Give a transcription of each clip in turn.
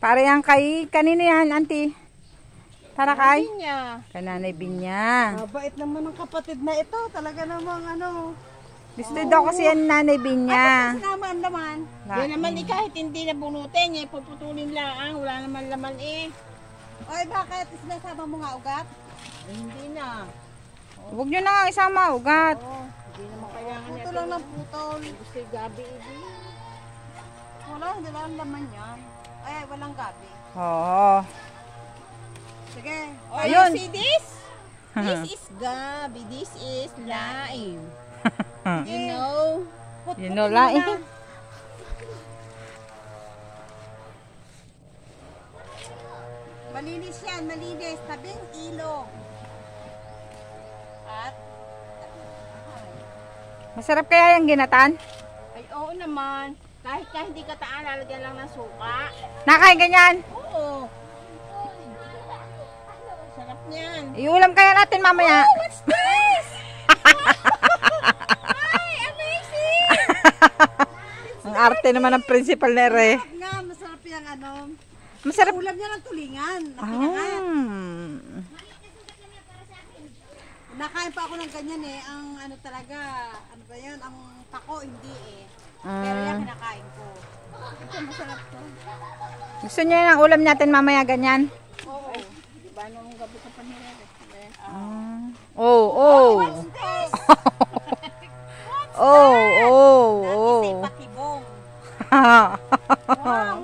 Para yan kay, kanino yan, auntie? Para kay? Binya. Kay Nanay Binya. Mabait naman ng kapatid na ito. Talaga namang ano. Gusto daw kasi yan Nanay Binya. Sinama ang laman. Yan naman kahit hindi na bunutin, puputulin lang. Wala naman laman eh. Oy, bakit? Sinasama mo nga ugat? Hindi na. Huwag nyo na nga isama ugat. Hindi naman kailangan niya. Puto lang ng putol. Gusto yung gabi hindi. Wala, hindi lang laman yan. Ay, walang gabi. Oo. Sige. Oh, ayun. See this? This is gabi. This is laing. You know? You know laing? Malinis yan, malinis. Tabing ilog. At? Masarap kaya yung ginatan? Ay, oo naman. Kahit hindi ka taan, lalagyan lang ng suka. Nakain ganyan? Oo. Sarap niyan. Iulam kaya natin mamaya. Oh, what's this? Ay, amazing! Ang arte naman ng principal na Re. Masarap nga, masarap yung ano. Masarap. Ulam niya ng tulingan. Nakain pa ako ng ganyan eh. Ang ano talaga, ano ba yan? Ang pako, hindi eh. Pero yan kinakain ko. Ito masarap to. Gusto niyo yung ulam natin mamaya ganyan? Oo. Diba nung gabi ka pa nila? Oh. What's this? Oh. Kasi patibong. Wow.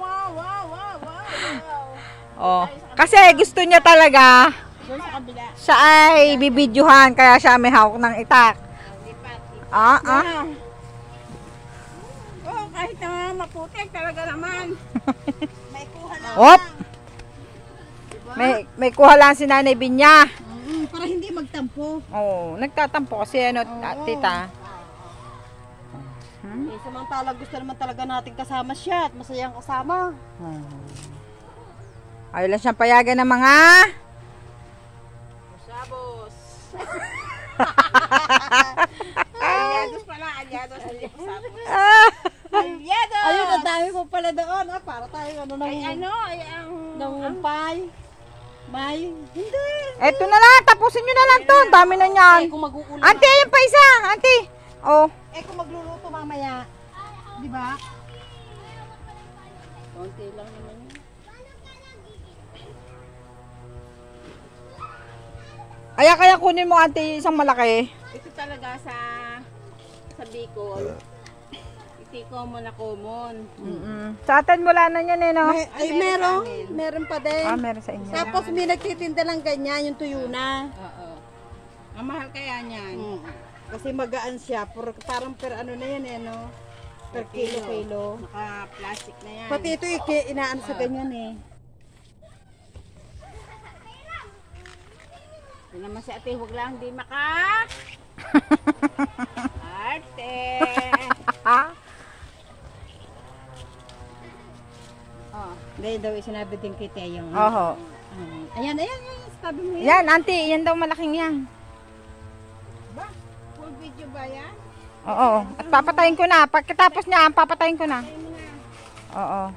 Oh. Kasi gusto niya talaga Doon sa kabila. siya ay bibidyohan kaya siya may hawak ng itak. Lipat. Oh, kahit na maputik talaga naman. May kuha lang. Op. May kuha lang si Nanay Binya. Para hindi magtampo. Oh, nagtatampo kasi ano, tita. Eh, samantala gusto naman talaga natin kasama siya at masayang kasama. Ayaw lang siyang payagan ng mga Sabos. Alyados pala, alyados. Alyados! Ayun, ang dami mo pala doon. Para tayo ano nang... Ay ano, ay ang... Nangumpay. May... Hindi. eto na lang, tapusin nyo na lang to. Ang dami na niyan. Kung mag-uulam. Auntie, ayun pa isa. Auntie. Oh. Kung magluluto mamaya. Di ba? Konti lang naman yun. Kaya kunin mo auntie isang malaki. Ito talaga sa Bicol. Itiko mo na common. Sa atin wala na yan eh, no? Ay, meron pa din. Meron sa inyo. Tapos may nagtitinda lang ganyan, yung tuyo na. Oo. Ang mahal kaya niyan. Kasi magaan siya. Parang per ano na yan eh, no? Per kilo. Naka-plastic na yan. Pati ito inaan sa ganyan eh. Yan naman si ate, huwag lang di maka... Arte! Dahil daw sinabi din kay Teo. Oho. Ayan, sabi mo yan. Yan, auntie, yan daw malaking yan. Ba? Full video ba yan? Oo. At papatayin ko na. Pagkatapos niya, papatayin ko na. Oo.